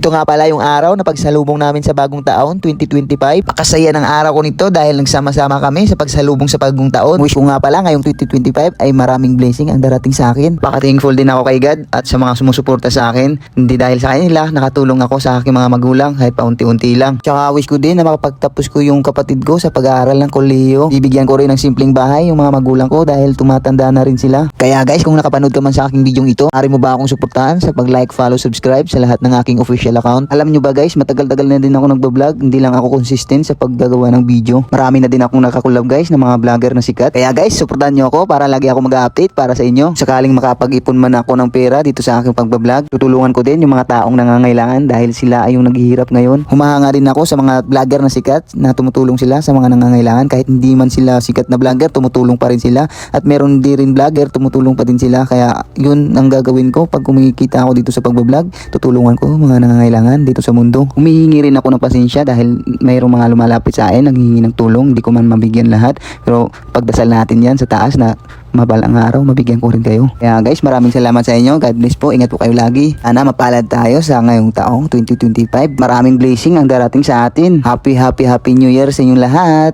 Ito nga pala yung araw na pagsalubong namin sa bagong taon, 2025. Pakasaya ng araw ko nito dahil nagsama-sama kami sa pagsalubong sa bagong taon. Wish ko nga pala ngayong 2025 ay maraming blessing ang darating sa akin. Paka-thankful din ako kay God at sa mga sumusuporta sa akin. Hindi dahil sa kanila, nakatulong ako sa aking mga magulang kahit paunti-unti lang. Tsaka wish ko din na makapagtapos ko yung kapatid ko sa pag-aaral ng kolehiyo. Bibigyan ko rin ng simpleng bahay yung mga magulang ko dahil tumatanda na rin sila. Kaya guys, kung nakapanood ka man sa aking video ito, maaari mo ba akong suportahan sa pag-like, follow, subscribe sa lahat ng aking official account. Alam nyo ba guys, matagal-tagal na din ako nagbablog, hindi lang ako consistent sa paggagawa ng video. Marami na din akong nakakulab guys ng mga vlogger na sikat. Kaya guys, suportahan nyo ako para lagi ako mag-update para sa inyo. Sakaling makapag-ipon man ako ng pera dito sa aking pagbablog, tutulungan ko din yung mga taong nangangailangan dahil sila ay yung naghihirap ngayon. Humahanga din ako sa mga vlogger na sikat na tumutulong sila sa mga nangangailangan kahit hindi man sila sikat na vlogger, tumutulong pa rin sila. At meron din rin vlogger, tumutulong pa din sila. Kaya yun ang gagawin ko pag kumikita ako dito sa pagbablog, tutulungan ko mga nangangailangan dito sa mundo. Humihingi rin ako ng pasensya dahil mayroong mga lumalapit sa akin, naghihingi ng tulong, hindi ko man mabigyan lahat. Pero pagdasal natin yan sa taas na mabalang araw, mabigyan ko rin kayo. Kaya guys, maraming salamat sa inyo. God bless po. Ingat po kayo lagi. Sana mapalad tayo sa ngayong taong 2025. Maraming blessing ang darating sa atin. Happy New Year sa inyong lahat.